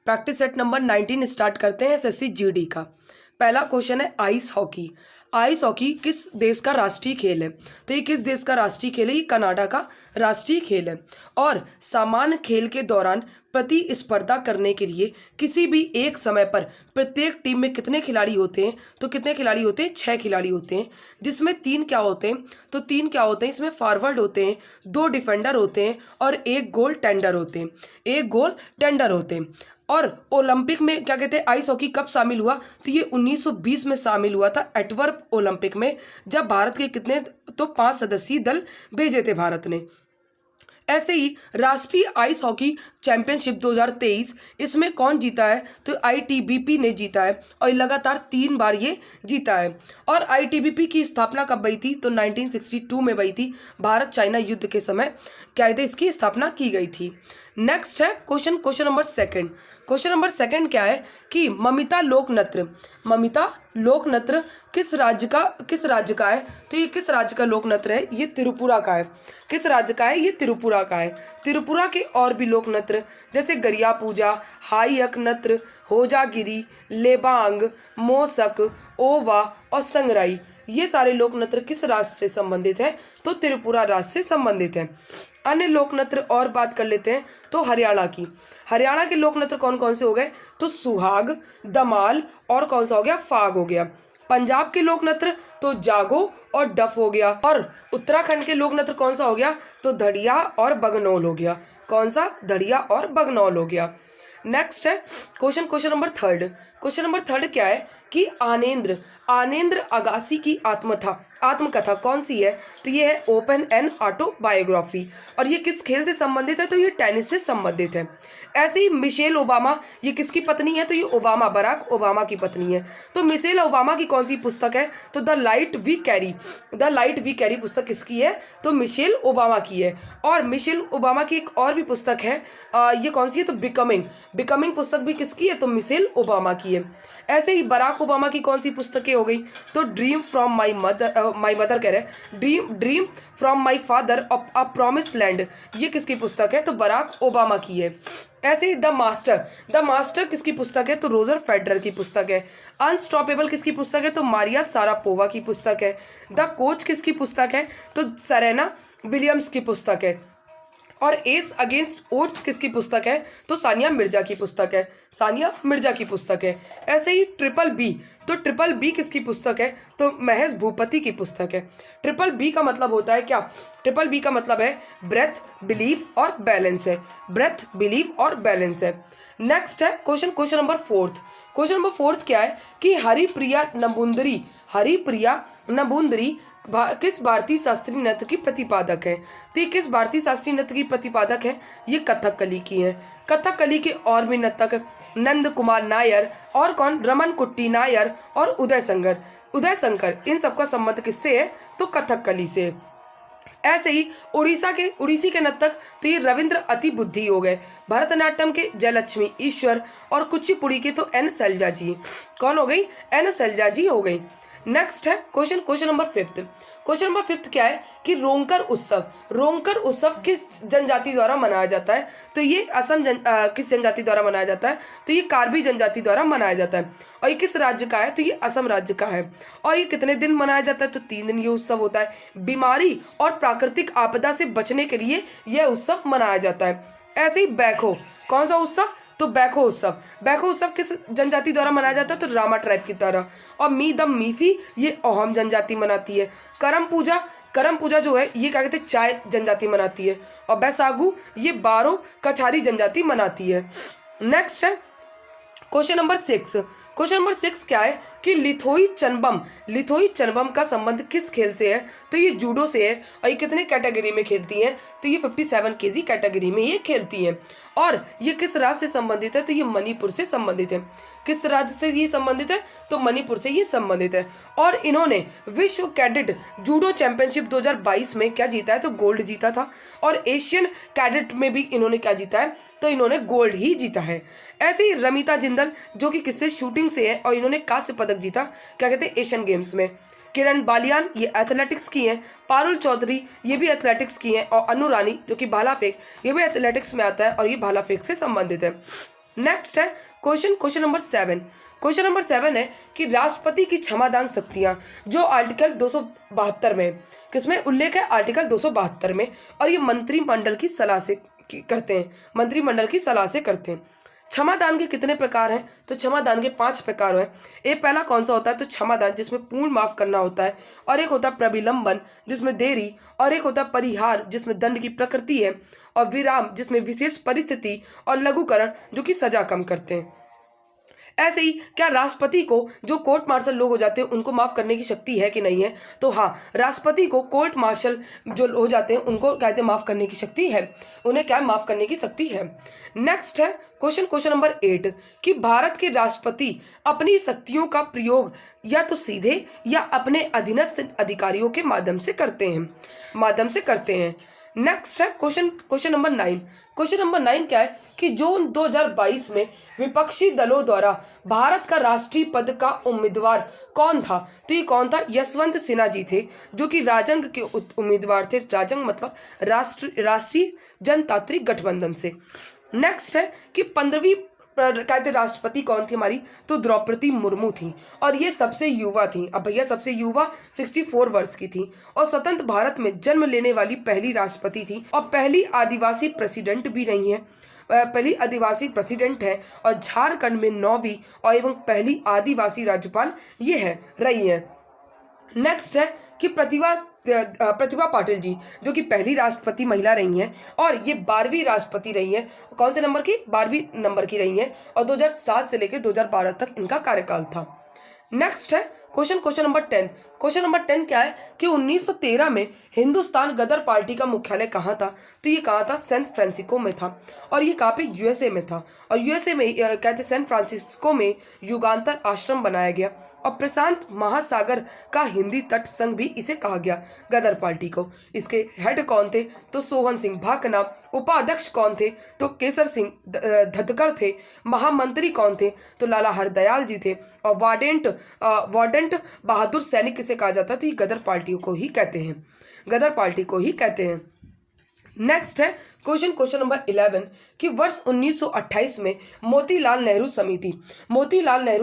Practice set number 19 start करते हैं SSC GD का। पहला क्वेश्चन है आइस हॉकी। आइस हॉकी किस देश का राष्ट्रीय खेल है? तो ये किस देश का राष्ट्रीय खेल है? ये कनाडा का राष्ट्रीय खेल है। और सामान्य खेल के दौरान प्रतिस्पर्धा करने के लिए किसी भी एक समय पर प्रत्येक टीम में कितने खिलाड़ी होते हैं? तो कितने खिलाड़ी होते हैं? 6 खिलाड़ी होते हैं, जिसमें 3 क्या होते हैं? तो 3 क्या होते हैं? इसमें फॉरवर्ड होते हैं, 2 डिफेंडर होते हैं और 1 गोल टेंडर होते हैं। 1 गोल टेंडर होते हैं। और ओलंपिक में क्या कहते हैं, आइस हॉकी कब शामिल हुआ? तो ये 1920 में शामिल हुआ था एंटवर्प ओलंपिक में, जब भारत के कितने तो 5 सदस्यीय दल भेजे थे भारत ने। ऐसे ही राष्ट्रीय आइस हॉकी चैंपियनशिप 2023 इसमें कौन जीता है? तो आईटीबीपी ने जीता है और लगातार 3 बार ये जीता है। और आईटीबीपी की स्थापना कब हुई थी? तो 1962 में हुई थी। भारत चाइना युद्ध के समय क्या कहते हैं, इसकी स्थापना की गई थी। नेक्स्ट है question number second. Question number second क्या है कि ममिता लोक नृत्य, ममिता लोक नृत्य किस राज्य का है? तो ये किस राज्य का लोक नृत्य है? ये त्रिपुरा का है। किस राज्य का है? ये त्रिपुरा का है। त्रिपुरा के और भी लोक नृत्य जैसे गरिया पूजा, हाईयक नृत्य, होजागिरी, लेबांग, मोसक, ओवा और संगराई, ये सारे लोक नृत्य किस राज्य से संबंधित हैं? तो त्रिपुरा राज्य से संबंधित हैं। अन्य लोक नृत्य और बात कर लेते हैं तो हरियाणा की। हरियाणा के लोक नृत्य कौन कौन से हो गए? तो सुहाग, दमाल और कौन सा हो गया? फाग हो गया। पंजाब के लोक नृत्य तो जागो और डफ हो गया। और उत्तराखंड के लोक नृत्य कौन सा हो गया? तो धड़िया और बगनौल हो गया। कौन सा? धड़िया और बगनौल हो गया। नेक्स्ट है question number third. Question number third क्या है कि आनेंद्र अगासी की आत्मकथा कौन सी है? तो ये है ओपन एंड ऑटोबायोग्राफी। और ये किस खेल से संबंधित है? तो ये टेनिस से संबंधित है। ऐसे ही मिशेल ओबामा, ये किसकी पत्नी है? तो ये बराक ओबामा की पत्नी है। तो मिशेल ओबामा की कौन सी पुस्तक है? तो द लाइट वी कैरी पुस्तक किसकी है? तो मिशेल ओबामा की है। और मिशेल ओबामा की एक और भी पुस्तक है, ये कौन सी है? तो बिकमिंग पुस्तक भी किसकी है? तो मिशेल ओबामा की है। ऐसे ही बराक ओबामा की कौन सी पुस्तकें हो गई? तो ड्रीम फ्रॉम माई मदर कह रहे हैं, dream from my father a promise land, ये किसकी पुस्तक है? तो बराक ओबामा की है। ऐसे ही द मास्टर किसकी पुस्तक है? तो रोजर फेडरर की पुस्तक है। अनस्टॉपेबल किसकी पुस्तक है? तो मारिया सारापोवा की पुस्तक है। द कोच किसकी पुस्तक है? तो सेरेना विलियम्स की पुस्तक है। और एस अगेंस्ट ओड्स किसकी पुस्तक है? तो सानिया मिर्जा की पुस्तक है। ऐसे ही ट्रिपल बी किसकी पुस्तक है? तो महेश भूपति की पुस्तक है। ट्रिपल बी का मतलब होता है क्या? ट्रिपल बी का मतलब है ब्रेथ, बिलीव और बैलेंस है। नेक्स्ट है क्वेश्चन नंबर फोर्थ क्या है कि हरिप्रिया नबुंदरी किस भारतीय शास्त्रीय नृत्य की प्रतिपादक है? तो ये किस भारतीय शास्त्रीय नृत्य की प्रतिपादक है? ये कथकली की है। कथकली के और भी नर्तक नंद कुमार नायर और कौन? रमन कुट्टी नायर और उदय शंकर, इन सबका संबंध किससे है? तो कथकली से। ऐसे ही उड़ीसी के नर्तक तो ये रविंद्र अति बुद्धि हो गए। भरतनाट्यम के जयलक्ष्मी ईश्वर और कुचिपुड़ी के तो एन शैलजा जी। कौन हो गई? एन शैलजा जी हो गई। नेक्स्ट है क्वेश्चन नंबर फिफ्थ क्या है कि रोंकर उत्सव किस जनजाति द्वारा मनाया जाता है? तो ये किस जनजाति द्वारा मनाया जाता है? तो ये कार्बी जनजाति द्वारा मनाया जाता है। और ये किस राज्य का है? तो ये असम राज्य का है। और ये कितने दिन मनाया जाता है? तो 3 दिन ये उत्सव होता है। बीमारी और प्राकृतिक आपदा से बचने के लिए यह उत्सव मनाया जाता है। ऐसे ही बैखो, कौन सा उत्सव? तो बैखो उत्सव किस जनजाति द्वारा मनाया जाता है? तो रामा ट्राइब की तरह। और मीफी ये ओहम जनजाति मनाती है। करम पूजा जो है ये क्या कहते हैं? चाय जनजाति मनाती है। और बैसागु ये बारो कछारी जनजाति मनाती है। नेक्स्ट है क्वेश्चन नंबर 6 क्या है कि लिथोई चनबम का संबंध किस खेल से है? तो ये जूडो से है। और ये कितने कैटेगरी में खेलती हैं? तो ये 57 केजी कैटेगरी में ये खेलती हैं। और ये किस राज्य से संबंधित है? तो ये मणिपुर से संबंधित है। किस राज्य से ये संबंधित है? तो मणिपुर से ये संबंधित है। और इन्होंने विश्व कैडेट जूडो चैंपियनशिप 2022 में क्या जीता है? तो गोल्ड जीता था। और एशियन कैडेट में भी इन्होंने क्या जीता है? तो इन्होंने गोल्ड ही जीता है। ऐसे ही रमिता जिंदल जो कि किससे? शूटिंग से है और इन्होंने कांस्य पदक जीता क्या कहते हैं? एशियन गेम्स में। किरण बालियान ये एथलेटिक्स की हैं। पारुल चौधरी ये भी एथलेटिक्स की हैं। और अनु रानी जो कि भाला फेंक, ये भी एथलेटिक्स में आता है और ये भाला फेंक से संबंधित है। नेक्स्ट है क्वेश्चन नंबर 7। क्वेश्चन नंबर 7 है कि राष्ट्रपति की क्षमादान शक्तियां जो आर्टिकल 272 में, किसमें उल्लेख है, आर्टिकल 272 में, और ये मंत्रिमंडल की सलाह से करते हैं, मंत्रिमंडल की सलाह से करते हैं। क्षमादान के कितने प्रकार हैं? तो क्षमादान के 5 प्रकार हैं। एक पहला कौन सा होता है? तो क्षमादान जिसमें पूर्ण माफ करना होता है, और एक होता है प्रविलंबन जिसमें देरी, और एक होता है परिहार जिसमें दंड की प्रकृति है, और विराम जिसमें विशेष परिस्थिति, और लघुकरण जो कि सजा कम करते हैं। ऐसे ही क्या राष्ट्रपति को जो कोर्ट मार्शल लोग हो जाते हैं उनको माफ करने की शक्ति है कि नहीं है? तो हाँ, राष्ट्रपति को कोर्ट मार्शल जो हो जाते हैं उनको कहते हैं माफ करने की शक्ति है, उन्हें क्या माफ करने की शक्ति है। नेक्स्ट है क्वेश्चन नंबर 8 कि भारत के राष्ट्रपति अपनी शक्तियों का प्रयोग या तो सीधे या अपने अधीनस्थ अधिकारियों के माध्यम से करते हैं। नेक्स्ट है क्वेश्चन नंबर 9। क्वेश्चन नंबर 9 क्या है कि जून 2022 में विपक्षी दलों द्वारा भारत का राष्ट्रीय पद का उम्मीदवार कौन था? तो ये कौन था? यशवंत सिन्हा जी थे, जो कि राजंग के उम्मीदवार थे। राजंग मतलब राष्ट्रीय जनतांत्रिक गठबंधन से। नेक्स्ट है कि 15वीं कहते राष्ट्रपति कौन थी हमारी? तो द्रौपदी मुर्मू थी, और ये सबसे युवा थी। अब भैया सबसे युवा 64 वर्ष की थी, और स्वतंत्र भारत में जन्म लेने वाली पहली राष्ट्रपति थी, और पहली आदिवासी प्रेसिडेंट भी रही हैं। पहली आदिवासी प्रेसिडेंट है, और झारखंड में 9वीं और एवं पहली आदिवासी राज्यपाल ये है रही है। नेक्स्ट है कि प्रतिभा पाटिल जी जो कि पहली राष्ट्रपति महिला रही हैं, और ये 12वीं राष्ट्रपति रही हैं। कौन से नंबर की? 12वीं नंबर की रही हैं, और 2007 से लेकर 2012 तक इनका कार्यकाल था। नेक्स्ट है क्वेश्चन नंबर 10। क्वेश्चन नंबर 10 क्या है कि 1913 में हिंदुस्तान गदर पार्टी का मुख्यालय कहाँ था? तो ये कहाँ था? सैन फ्रांसिस्को में था, और ये कहाँ पे? यूएसए में था। और यूएसए में कहते सैन फ्रांसिस्को में युगांतर आश्रम बनाया गया, और प्रशांत महासागर का हिंदी तट संघ भी इसे कहा गया, गदर पार्टी को। इसके हेड कौन थे? तो सोहन सिंह भाकना। उपाध्यक्ष कौन थे? तो केसर सिंह धतकर थे। महामंत्री कौन थे? तो लाला हरदयाल जी थे। और वार्डेंट बहादुर सैनिक किसे कहा जाता? तो ये गदर पार्टी को ही कहते हैं। नेक्स्ट है क्वेश्चन नंबर 11 कि वर्ष 1928 में मोतीलाल नेहरू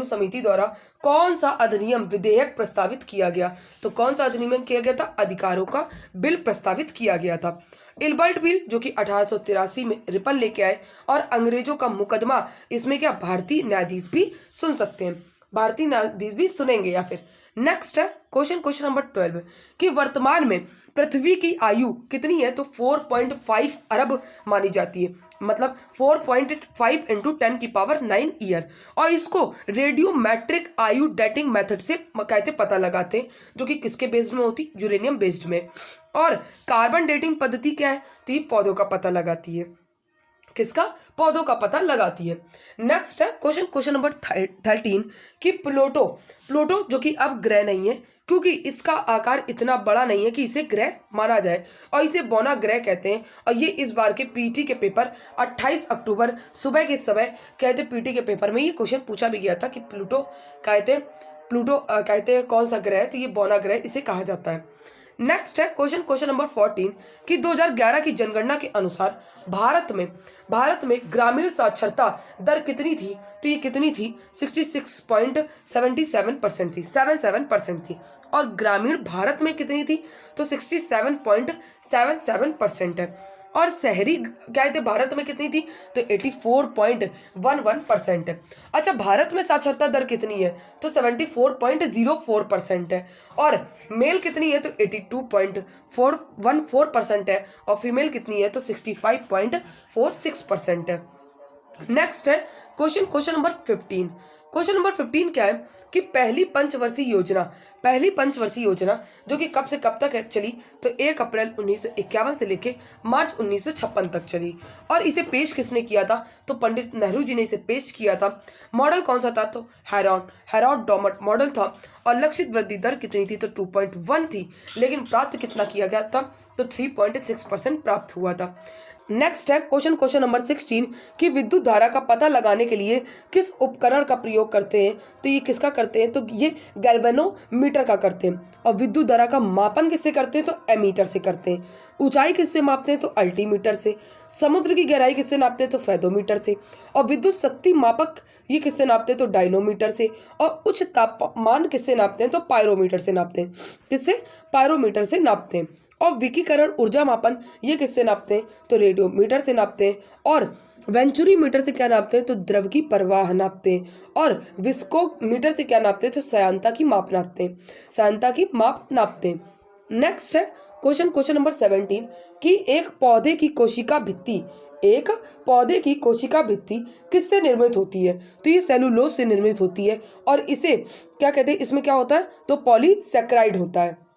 समिति द्वारा कौन सा अधिनियम विधेयक प्रस्तावित किया गया? तो कौन सा अधिनियम किया गया था? अधिकारों का बिल प्रस्तावित किया गया था। इल्बर्ट बिल जो कि 1883 में रिपन लेके आए, और अंग्रेजों का मुकदमा, इसमें क्या भारतीय न्यायाधीश भी सुन सकते हैं, भारतीय न्यायाधीश भी सुनेंगे या फिर। नेक्स्ट है क्वेश्चन नंबर 12 कि वर्तमान में पृथ्वी की आयु कितनी है? तो 4.5 अरब मानी जाती है, मतलब 4.5 × 10⁹ ईयर, और इसको रेडियोमेट्रिक आयु डेटिंग मेथड से कहते पता लगाते हैं, जो कि किसके बेस्ड में होती? यूरेनियम बेस्ड में। और कार्बन डेटिंग पद्धति क्या है? तो ये पौधों का पता लगाती है। किसका? पौधों का पता लगाती है। नेक्स्ट है क्वेश्चन नंबर 13 कि प्लूटो जो कि अब ग्रह नहीं है, क्योंकि इसका आकार इतना बड़ा नहीं है कि इसे ग्रह माना जाए, और इसे बौना ग्रह कहते हैं। और ये इस बार के पीटी के पेपर 28 अक्टूबर सुबह के समय कहते पीटी के पेपर में ये क्वेश्चन पूछा भी गया था कि प्लूटो कहते कौन सा ग्रह है? तो ये बौना ग्रह इसे कहा जाता है। नेक्स्ट है क्वेश्चन नंबर 14 कि 2011 की जनगणना के अनुसार भारत में ग्रामीण साक्षरता दर कितनी थी? तो ये कितनी थी? 66.77% थी। और ग्रामीण भारत में कितनी थी? तो 67.77% है। और शहरी कहते भारत में कितनी थी? तो 84.11% है। अच्छा, भारत में साक्षरता दर कितनी है? तो 74.04% है। और मेल कितनी है? तो 82.414% है, और फीमेल कितनी है? तो 65.46% है। नेक्स्ट है क्वेश्चन नंबर 15। क्वेश्चन नंबर 15 क्या है कि पहली पंचवर्षीय योजना जो कि कब से कब तक चली? तो 1 अप्रैल 1951 से लेके मार्च 1956 तक चली। और इसे पेश किसने किया था? तो पंडित नेहरू जी ने इसे पेश किया था। मॉडल कौन सा था? तो हैरॉड डॉमट मॉडल था। और लक्षित वृद्धि दर कितनी थी? तो 2.1 थी, लेकिन प्राप्त कितना किया गया था? तो 3.6% प्राप्त हुआ था। नेक्स्ट है क्वेश्चन नंबर 16 कि विद्युत धारा का पता लगाने के लिए किस उपकरण का प्रयोग करते हैं। तो ये किसका करते हैं, तो ये गैल्वेनोमीटर का करते हैं। और विद्युत धारा का मापन किससे करते हैं, तो एमीटर से करते हैं। ऊंचाई किससे मापते हैं, तो अल्टीमीटर से। समुद्र की गहराई किससे नापते हैं, तो फेदोमीटर से। और विद्युत शक्ति मापक ये किससे नापते हैं, तो डायनोमीटर से। और उच्च तापमान किससे नापते हैं, तो पायरोमीटर से नापते हैं। किससे, पायरोमीटर से नापते हैं। और विकिरण ऊर्जा मापन ये किससे नापते हैं, तो रेडियोमीटर से नापते हैं। और वेंचुरीमीटर से क्या नापते हैं, तो द्रव की प्रवाह नापते हैं। और विस्कोमीटर से क्या नापते हैं, तो श्यानता की माप नापते हैं, श्यानता की माप नापते हैं। नेक्स्ट है क्वेश्चन नंबर 17 कि एक पौधे की कोशिका भित्ति किससे निर्मित होती है। तो ये सेलुलोज से निर्मित होती है। और इसे क्या कहते हैं, इसमें क्या होता है, तो पॉलीसैकेराइड होता है।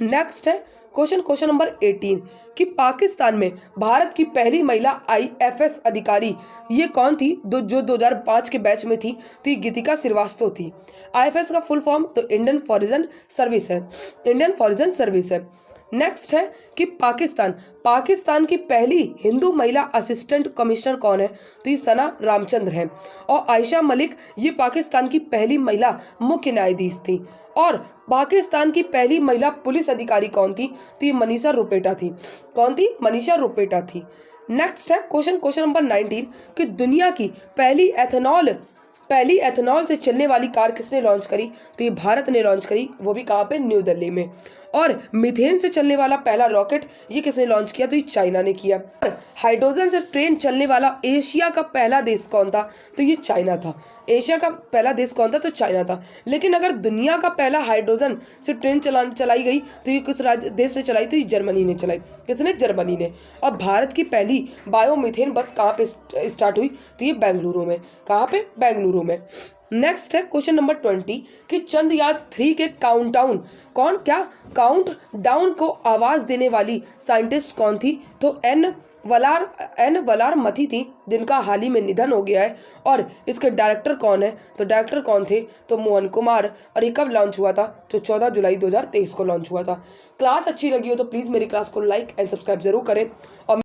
नेक्स्ट है क्वेश्चन नंबर 18 कि पाकिस्तान में भारत की पहली महिला IFS अधिकारी ये कौन थी, जो 2005 के बैच में थी। तो ये गीतिका श्रीवास्तव थी। IFS का फुल फॉर्म तो इंडियन फॉरेन सर्विस है। नेक्स्ट है कि पाकिस्तान की पहली हिंदू महिला असिस्टेंट कमिश्नर कौन है, तो ये सना रामचंद्र हैं। और आयशा मलिक ये पाकिस्तान की पहली महिला मुख्य न्यायाधीश थी। और पाकिस्तान की पहली महिला पुलिस अधिकारी कौन थी, तो ये मनीषा रुपेटा थी। कौन थी, मनीषा रुपेटा थी। नेक्स्ट है क्वेश्चन नंबर 19 कि दुनिया की पहली एथेनॉल से चलने वाली कार किसने लॉन्च करी, तो ये भारत ने लॉन्च करी, वो भी कहाँ पे, न्यू दिल्ली में। और मीथेन से चलने वाला पहला रॉकेट ये किसने लॉन्च किया, तो ये चाइना ने किया। हाइड्रोजन से ट्रेन चलने वाला एशिया का पहला देश कौन था, तो ये चाइना था। एशिया का पहला देश कौन था, तो चाइना था। लेकिन अगर दुनिया का पहला हाइड्रोजन से ट्रेन चलाई गई तो ये किस देश ने चलाई, तो ये जर्मनी ने चलाई। किसने, जर्मनी ने। और भारत की पहली बायोमीथेन बस कहाँ पे स्टार्ट हुई, तो ये बेंगलुरु में। कहाँ पे, बेंगलुरु में। नेक्स्ट है क्वेश्चन नंबर 20 कि चंद्रयान 3 के काउंट डाउन को आवाज देने वाली साइंटिस्ट कौन थी, तो एन वलार मथी थी, जिनका हाल ही में निधन हो गया है। और इसके डायरेक्टर कौन है, तो डायरेक्टर कौन थे, तो मोहन कुमार। और ये कब लॉन्च हुआ था, तो 14 जुलाई 2023 को लॉन्च हुआ था। क्लास अच्छी लगी हो तो प्लीज़ मेरी क्लास को लाइक एंड सब्सक्राइब जरूर करें। और